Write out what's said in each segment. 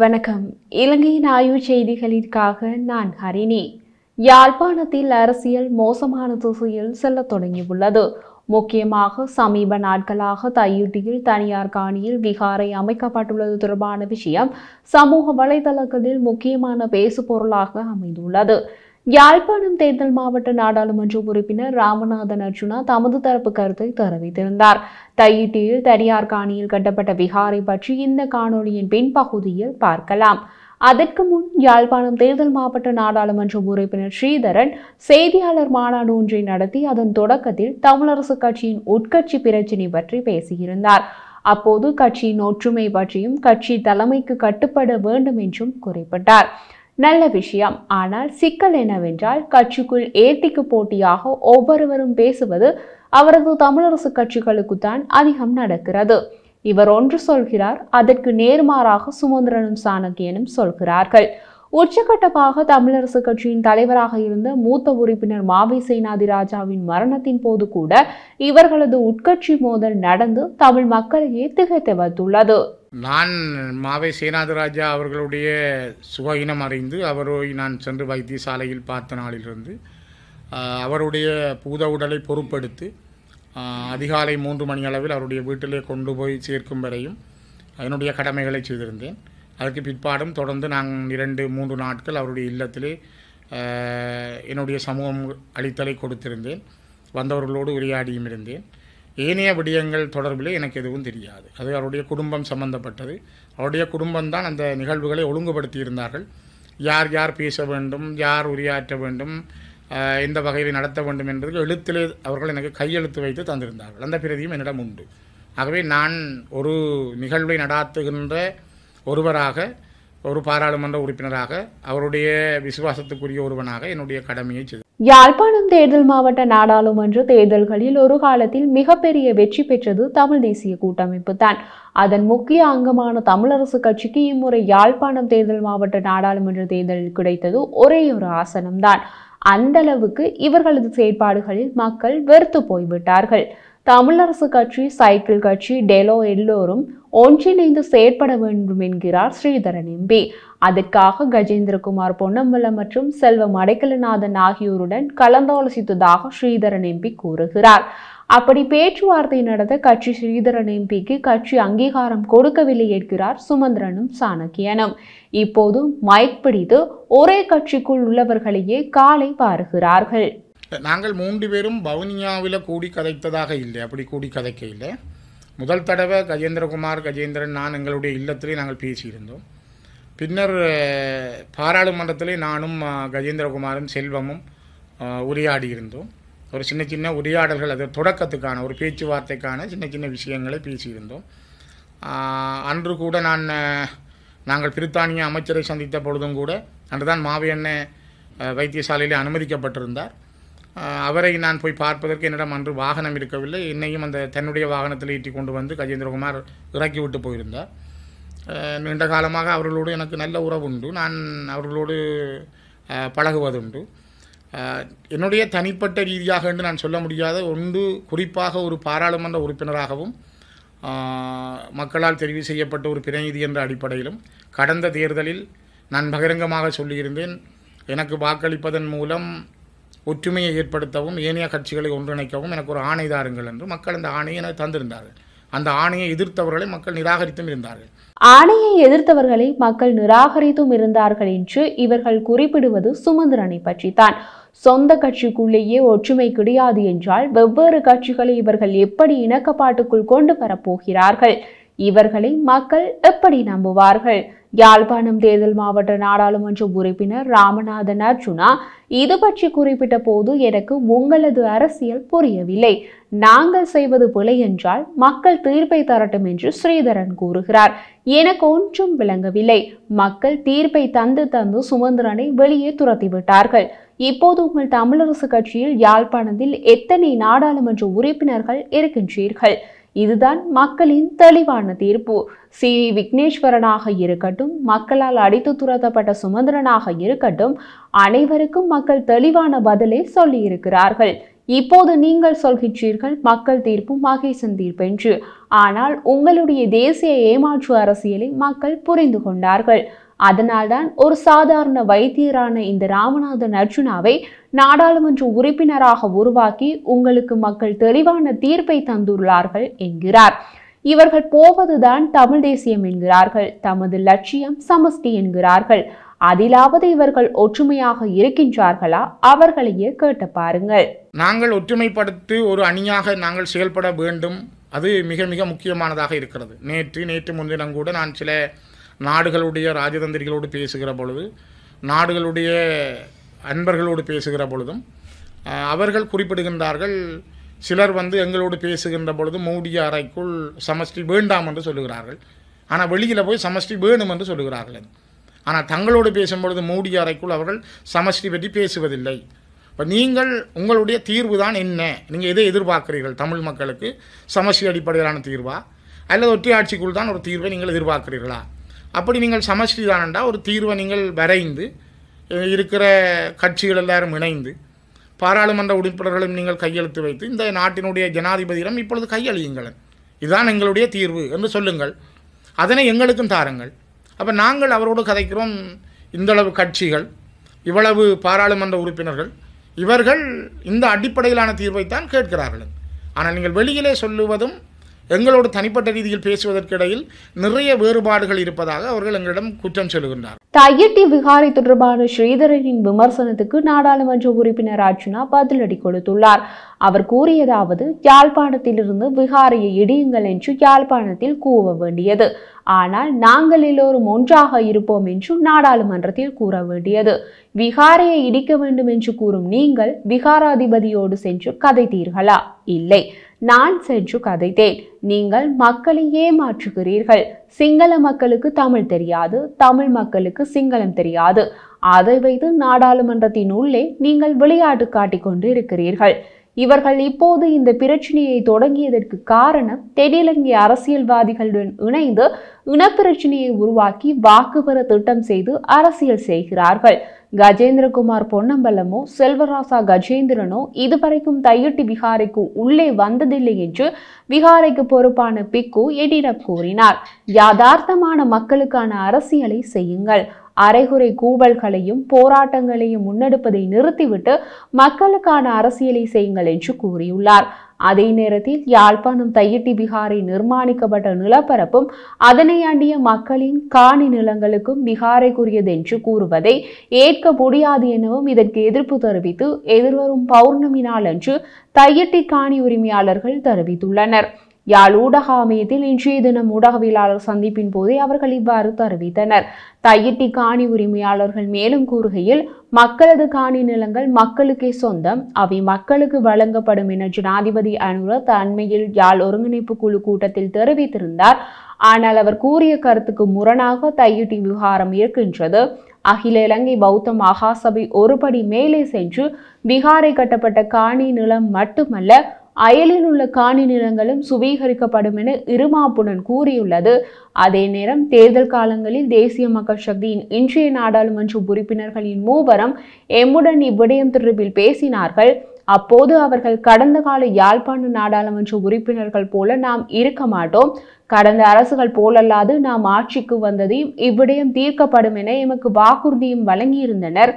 வணக்கம். இலங்கையின் ஆய்வு செய்திகளுக்காக நான் ஹரிணி. யாழ்ப்பாணத்தில் அரசியல் மோசமான திசையில் செல்லத் தொடங்கியுள்ளது. முக்கியமாக சமீப நாட்களாக தையிட்டியில் தனியார் காணியில் விகாரை அமைக்கப்பட்டுள்ளது தொடர்பான விஷயம் சமூக வலைதளங்களில் முக்கியமான பேசுபொருளாக அமைந்துள்ளது. யாழ்ப்பாணம் தேர்தல் மாவட்ட நாடாளுமன்ற உறுப்பினர் ராமநாதன் அர்ஜுனா தமது தரப்பு கருத்தை தெரிவித்திருந்தார். தையிட்டியில் தனியார் காணியில் கட்டப்பட்ட விகாரை பற்றி இந்த காணொலியின் பின்பகுதியில் பார்க்கலாம். அதற்கு முன் யாழ்ப்பாணம் தேர்தல் மாவட்ட நாடாளுமன்ற உறுப்பினர் ஸ்ரீதரன் செய்தியாளர் மாநாடு ஒன்றை நடத்தி அதன் தொடக்கத்தில் தமிழரசு கட்சியின் உட்கட்சி பிரச்சினை பற்றி பேசியிருந்தார். அப்போது கட்சியின் ஒற்றுமை பற்றியும் கட்சி தலைமைக்கு கட்டுப்பட வேண்டும் என்றும் குறிப்பிட்டார். நல்ல விஷயம். ஆனால் சிக்கல் என்னவென்றால் கட்சிக்குள் ஏட்டிக்கு போட்டியாக ஒவ்வொருவரும் பேசுவது அவரது தமிழரசு கட்சிகளுக்குத்தான் அதிகம் நடக்கிறது. இவர் ஒன்று சொல்கிறார், அதற்கு நேர்மாறாக சுமந்திரனும் சாணக்கியனும் சொல்கிறார்கள். உச்சகட்டமாக தமிழரசு கட்சியின் தலைவராக இருந்த மூத்த உறுப்பினர் மாவை சேனாதிராஜாவின் மரணத்தின் போது கூட இவர்களது உட்கட்சி மோதல் நடந்து தமிழ் மக்களையே திகைத்து வைத்துள்ளது. நான் மாவை சேனாதிராஜா அவர்களுடைய சுகயினம் அறிந்து அவரை நான் சென்று வைத்தியசாலையில் பார்த்த நாளிலிருந்து அவருடைய பூத உடலை பொறுப்படுத்தி அதிகாலை 3 மணி அளவில் அவருடைய வீட்டிலே கொண்டு போய் சேர்க்கும் வரையும் என்னுடைய கடமைகளை செய்திருந்தேன். அதற்கு பிற்பாடும் தொடர்ந்து நான் 2-3 நாட்கள் அவருடைய இல்லத்திலே என்னுடைய சமூகம் அளித்தலை கொடுத்திருந்தேன். வந்தவர்களோடு உரையாடியும் இருந்தேன். ஏனைய விடயங்கள் தொடர்பில் எனக்கு எதுவும் தெரியாது. அது அவருடைய குடும்பம் சம்பந்தப்பட்டது. அவருடைய குடும்பம்தான் அந்த நிகழ்வுகளை ஒழுங்குபடுத்தி இருந்தார்கள். யார் யார் பேச வேண்டும், யார் உரையாற்ற வேண்டும், எந்த வகையில் நடத்த வேண்டும் என்பதற்கு எழுத்திலே அவர்கள் எனக்கு கையெழுத்து வைத்து தந்திருந்தார்கள். அந்த பிரதியும் என்னிடம் உண்டு. ஆகவே நான் ஒரு நிகழ்வை நடாத்துகின்ற ஒருவராக, ஒரு பாராளுமன்ற உறுப்பினராக, அவருடைய விசுவாசத்துக்குரிய ஒருவனாக என்னுடைய கடமையை செய்தேன். யாழ்ப்பாணம் தேர்தல் மாவட்ட நாடாளுமன்ற தேர்தல்களில் ஒரு காலத்தில் மிகப்பெரிய வெற்றி பெற்றது தமிழ் தேசிய கூட்டமைப்பு தான். அதன் முக்கிய அங்கமான தமிழரசு கட்சிக்கு இம்முறை யாழ்ப்பாணம் தேர்தல் மாவட்ட நாடாளுமன்ற தேர்தலில் கிடைத்தது ஒரே ஒரு ஆசனம்தான். அந்த அளவுக்கு இவர்களது செயற்பாடுகளில் மக்கள் வெறுத்து போய்விட்டார்கள். தமிழரசு கட்சி, சைக்கிள் கட்சி, டெலோ எல்லோரும் ஒன்றிணைந்து செயற்பட வேண்டும் என்கிறார் ஸ்ரீதரன் எம்பி. அதற்காக கஜேந்திரகுமார் பொன்னம்பலம் மற்றும் செல்வம் அடைக்கலநாதன் ஆகியோருடன் கலந்தாலோசித்ததாக ஸ்ரீதரன் எம்பி கூறுகிறார். அப்படி பேச்சுவார்த்தை நடத்த கட்சி ஸ்ரீதரன் எம்பிக்கு கட்சி அங்கீகாரம் கொடுக்கவில்லை என்கிறார் சுமந்திரனும் சாணக்கியனும். இப்போது மைக் பிடித்து ஒரே கட்சிக்குள் உள்ளவர்களையே காலை பாருகிறார்கள். நாங்கள் 3 பேரும் வவுனியாவில் கூடி கதைத்ததாக இல்லை. அப்படி கூடி கதைக்க இல்லை. முதல் தடவை கஜேந்திரன் நான் எங்களுடைய இல்லத்திலே நாங்கள் பேசியிருந்தோம். பின்னர் பாராளுமன்றத்திலே நானும் கஜேந்திரகுமாரும் செல்வமும் உரையாடி இருந்தோம். ஒரு சின்ன சின்ன உரையாடல்கள், அது தொடக்கத்துக்கான ஒரு பேச்சுவார்த்தைக்கான சின்ன சின்ன விஷயங்களை பேசியிருந்தோம். அன்று கூட நாங்கள் பிரித்தானிய அமைச்சரை சந்தித்த பொழுதும் கூட அன்றுதான் மாவையண்ண வைத்தியசாலையில் அனுமதிக்கப்பட்டிருந்தார். அவரை நான் போய் பார்ப்பதற்கு என்னிடம் அன்று வாகனம் இருக்கவில்லை. என்னையும் அந்த தன்னுடைய வாகனத்தில் ஏற்றி கொண்டு வந்து கஜேந்திரகுமார் இறக்கி விட்டு போயிருந்தார். நீண்ட காலமாக அவர்களோடு எனக்கு நல்ல உறவு உண்டு. நான் அவர்களோடு பழகுவதுண்டு. என்னுடைய தனிப்பட்ட ரீதியாக என்று நான் சொல்ல முடியாத ஒன்று, குறிப்பாக ஒரு பாராளுமன்ற உறுப்பினராகவும் மக்களால் தெரிவு செய்யப்பட்ட ஒரு பிரதிநிதி என்ற அடிப்படையிலும் கடந்த தேர்தலில் நான் பகிரங்கமாக சொல்லியிருந்தேன், எனக்கு வாக்களிப்பதன் மூலம் ஒற்றுமையை ஏற்படுத்தவும் ஏனைய கட்சிகளை ஒன்றிணைக்கவும் எனக்கு ஒரு ஆணை தாருங்கள் என்று மக்கள் அந்த ஆணையை எனக்கு தந்திருந்தார்கள். அந்த ஆணையை எதிர்த்தவர்களை மக்கள் நிராகரித்தும் இருந்தார்கள். ஆணையை எதிர்த்தவர்களை மக்கள் நிராகரித்தும் இருந்தார்கள் என்று இவர்கள் குறிப்பிடுவது சுமந்திரனை பற்றித்தான். சொந்த கட்சிக்குள்ளேயே ஒற்றுமை கிடையாது என்றால் வெவ்வேறு கட்சிகளை இவர்கள் எப்படி இணக்கப்பாட்டுக்குள் கொண்டு வரப்போகிறார்கள்? இவர்களை மக்கள் எப்படி நம்புவார்கள்? யாழ்ப்பாணம் தேர்தல் மாவட்ட நாடாளுமன்ற உறுப்பினர் ராமநாதன் அர்ஜுனா இது பற்றி குறிப்பிட்ட போது, எனக்கு உங்களது அரசியல் புரியவில்லை. நாங்கள் செய்வது பிழை என்றால் மக்கள் தீர்ப்பை தரட்டும் என்று ஸ்ரீதரன் கூறுகிறார். எனக்கு ஒன்றும் விளங்கவில்லை. மக்கள் தீர்ப்பை தந்து சுமந்திரனை வெளியே துரத்திவிட்டார்கள். இப்போது உங்கள் தமிழரசு கட்சியில் யாழ்ப்பாணத்தில் எத்தனை நாடாளுமன்ற உறுப்பினர்கள் இருக்கின்றீர்கள்? இதுதான் மக்களின் தெளிவான தீர்ப்பு. சி.வி. விக்னேஸ்வரனாக இருக்கட்டும், மக்களால் அடித்து துரத்தப்பட்ட சுமந்திரனாக இருக்கட்டும், அனைவருக்கும் மக்கள் தெளிவான பதிலை சொல்லியிருக்கிறார்கள். இப்போது நீங்கள் சொல்கின்றீர்கள் மக்கள் தீர்ப்பு மகேசன் தீர்ப்பு என்று. ஆனால் உங்களுடைய தேசிய ஏமாற்று அரசியலை மக்கள் புரிந்து கொண்டார்கள். அதனால்தான் ஒரு சாதாரண வைத்தியரான இந்த ராமநாதன் அர்ஜுனாவை நாடாளுமன்ற உறுப்பினராக உருவாக்கி உங்களுக்கு மக்கள் தெளிவான தீர்ப்பை தந்துள்ளார்கள் என்கிறார். இவர்கள் போவதுதான் தமிழ் தேசியம் என்கிறார்கள். தமது லட்சியம் சமஷ்டி என்கிறார்கள். அதிலாவது இவர்கள் ஒற்றுமையாக இருக்கின்றார்களா? அவர்களையே கேட்டு பாருங்கள். நாங்கள் ஒற்றுமைப்படுத்தி ஒரு அணியாக நாங்கள் செயல்பட வேண்டும். அது மிக மிக முக்கியமானதாக இருக்கிறது. நேற்று முன்தினம் கூட நான் சில நாடுகளுடைய ராஜதந்திரிகளோடு பேசுகிற பொழுது, நாடுகளுடைய அன்பர்களோடு பேசுகிற பொழுதும் அவர்கள் குறிப்பிடுகின்றார்கள். சிலர் எங்களோடு பேசுகின்ற பொழுது மூடிய அறைக்குள் சமஷ்டி வேண்டாம் என்று சொல்லுகிறார்கள். ஆனால் வெளியில் போய் சமஷ்டி வேணும் என்று சொல்லுகிறார்கள். ஆனால் தங்களோடு பேசும்பொழுது மூடிய அறைக்குள் அவர்கள் சமஷ்டி பற்றி பேசுவதில்லை. இப்போ நீங்கள் உங்களுடைய தீர்வு தான் என்ன? நீங்கள் எதை எதிர்பார்க்கிறீர்கள்? தமிழ் மக்களுக்கு சமஷ்டி அடிப்படையிலான தீர்வா அல்லது ஒற்றையாட்சிக்குள் தான் ஒரு தீர்வை நீங்கள் எதிர்பார்க்கிறீர்களா? அப்படி நீங்கள் சமஷ்டி தானண்டா ஒரு தீர்வை நீங்கள் வரைந்து இருக்கிற கட்சிகள் எல்லாரும் இணைந்து பாராளுமன்ற உறுப்பினர்களும் நீங்கள் கையெழுத்து வைத்து இந்த நாட்டினுடைய ஜனாதிபதியிடம் இப்பொழுது கையளியுங்கள், இதுதான் எங்களுடைய தீர்வு என்று சொல்லுங்கள். அதனை எங்களுக்கும் தாருங்கள். அப்போ நாங்கள் அவரோடு கதைக்கிறோம். இந்தளவு கட்சிகள், இவ்வளவு பாராளுமன்ற உறுப்பினர்கள், இவர்கள் இந்த அடிப்படையிலான தீர்வைத்தான் கேட்கிறார்கள். ஆனால் நீங்கள் வெளியிலே சொல்லுவதும் எங்களோடு தனிப்பட்ட ரீதியில் பேசுவதற்கு இடையில் நிறைய வேறுபாடுகள் இருப்பதாக அவர்கள் எங்களிடம் குற்றம் சொல்லுகின்றனர். தையிட்டி விகாரை தொடர்பான ஸ்ரீதரனின் விமர்சனத்துக்கு நாடாளுமன்ற உறுப்பினர் அர்ஜுனா பதிலடி கொடுத்துள்ளார். அவர் கூறியதாவது, யாழ்ப்பாணத்திலிருந்து விகாரையை இடியுங்கள் என்று யாழ்ப்பாணத்தில் கூவ வேண்டியது. ஆனால் நாங்கள் எல்லோரும் ஒன்றாக இருப்போம் என்று நாடாளுமன்றத்தில் கூற வேண்டியது. விகாரையை இடிக்க வேண்டும் என்று கூறும் நீங்கள் விகாராதிபதியோடு சென்று கதைத்தீர்களா? இல்லை, நான் சென்று கதைத்தேன். நீங்கள் மக்களை ஏமாற்றுகிறீர்கள். சிங்கள மக்களுக்கு தமிழ் தெரியாது, தமிழ் மக்களுக்கு சிங்களம் தெரியாது. அதை வைத்து நாடாளுமன்றத்தின் உள்ளே நீங்கள் விளையாட்டு காட்டிக் கொண்டு இருக்கிறீர்கள். இவர்கள் இப்போது இந்த பிரச்சனையை தொடங்கியதற்கு காரணம் தென்னிலங்கை அரசியல்வாதிகளுடன் இணைந்து இனப்பிரச்சனையை உருவாக்கி வாக்கு பெற திட்டம் செய்து அரசியல் செய்கிறார்கள். கஜேந்திரகுமார் பொன்னம்பலமோ செல்வராசா கஜேந்திரனோ இதுவரைக்கும் தையிட்டி விகாரைக்கு உள்ளே வந்ததில்லை என்று விகாரைக்கு பொறுப்பான பிக்கு எடிடம் கூறினார். யதார்த்தமான மக்களுக்கான அரசியலை செய்யுங்கள். அரைகுறை கூவல்களையும் போராட்டங்களையும் முன்னெடுப்பதை நிறுத்திவிட்டு மக்களுக்கான அரசியலை செய்யுங்கள் என்று கூறியுள்ளார். அதே நேரத்தில் யாழ்ப்பாணம் தையிட்டி விகாரை நிர்மாணிக்கப்பட்ட நிலப்பரப்பும் அதனை அண்டிய மக்களின் காணி நிலங்களுக்கும் விகாரைக்குரியது என்று கூறுவதை ஏற்க முடியாது எனவும் இதற்கு எதிர்ப்பு தெரிவித்து எதிர்வரும் பௌர்ணமி நாள் அன்று தையிட்டி காணி உரிமையாளர்கள் தெரிவித்துள்ளனர். யாழ் ஊடக அமையத்தில் இன்றைய தினம் ஊடகவியலாளர் சந்திப்பின் போதே அவர்கள் இவ்வாறு தெரிவித்தனர். தையிட்டி காணி உரிமையாளர்கள் மேலும் கூறுகையில், மக்களது காணி நிலங்கள் மக்களுக்கே சொந்தம், அவை மக்களுக்கு வழங்கப்படும் என ஜனாதிபதி அனுர அண்மையில் யாழ் ஒருங்கிணைப்பு குழு கூட்டத்தில் தெரிவித்திருந்தார். ஆனால் அவர் கூறிய கருத்துக்கு முரணாக தையிட்டி விவகாரம் இருக்கின்றது. அகில இலங்கை பௌத்த மகாசபை ஒருபடி மேலே சென்று விகாரை கட்டப்பட்ட காணி நிலம் மட்டுமல்ல, அயலில் உள்ள காணி நிலங்களும் சுவீகரிக்கப்படும் என இருமாப்புடன் கூறியுள்ளது. அதே நேரம் தேர்தல் காலங்களில் தேசிய மக்கள் சக்தியின் இன்றைய நாடாளுமன்ற உறுப்பினர்களின் மூவரும் எம்முடன் இவ்விடயம் தொடர்பில் பேசினார்கள். அப்போது அவர்கள் கடந்த கால யாழ்ப்பாண நாடாளுமன்ற உறுப்பினர்கள் போல நாம் இருக்க மாட்டோம், கடந்த அரசுகள் போலல்லாது நாம் ஆட்சிக்கு வந்ததையும் இவ்விடயம் தீர்க்கப்படும் என எமக்கு வாக்குறுதியும் வழங்கியிருந்தனர்.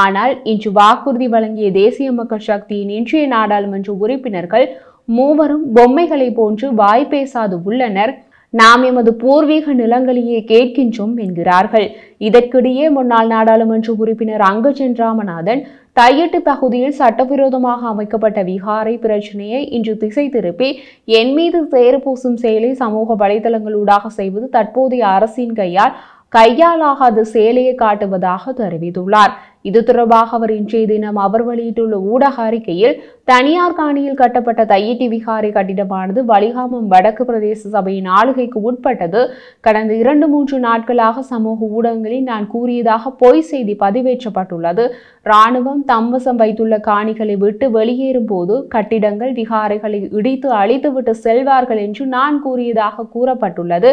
ஆனால் இன்று வாக்குறுதி வழங்கிய தேசிய மக்கள் சக்தியின் இன்றைய நாடாளுமன்ற உறுப்பினர்கள் மூவரும் பொம்மைகளை போன்று வாய் பேசாது உள்ளனர். நாம் எமது பூர்வீக நிலங்களையே கேட்கின்றோம் என்கிறார்கள். இதற்கிடையே முன்னாள் நாடாளுமன்ற உறுப்பினர் அங்கஜன் ராமநாதன் தையிட்டு பகுதியில் சட்டவிரோதமாக அமைக்கப்பட்ட விகாரை பிரச்சனையை இன்று திசை திருப்பி என் மீது சேறு பூசும் செயலை சமூக வலைதளங்களூடாக செய்வது தற்போதைய அரசின் கையாலாகாத செயலையை காட்டுவதாக தெரிவித்துள்ளார். இது தொடர்பாக அவர் இன்றைய தினம் அவர் வெளியிட்டுள்ள ஊடக அறிக்கையில், தனியார் காணியில் கட்டப்பட்ட தையிட்டி விகாரை கட்டிடமானது வலிகாமம் வடக்கு பிரதேச சபையின் ஆளுகைக்கு உட்பட்டது. கடந்த 2-3 நாட்களாக சமூக ஊடகங்களில் நான் கூறியதாக பொய் செய்தி பதிவேற்றப்பட்டுள்ளது. இராணுவம் தம்வசம் வைத்துள்ள காணிகளை விட்டு வெளியேறும் போது கட்டிடங்கள் விகாரைகளை இடித்து அழித்துவிட்டு செல்வார்கள் என்று நான் கூறியதாக கூறப்பட்டுள்ளது.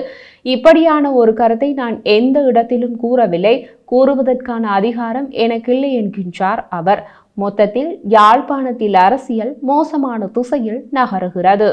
இப்படியான ஒரு கருத்தை நான் எந்த இடத்திலும் கூறவில்லை, கூறுவதற்கான அதிகாரம் எனக்கில்லை என்கின்றார் அவர். மொத்தத்தில் யாழ்ப்பாணத்தில் அரசியல் மோசமான திசையில் நகருகிறது.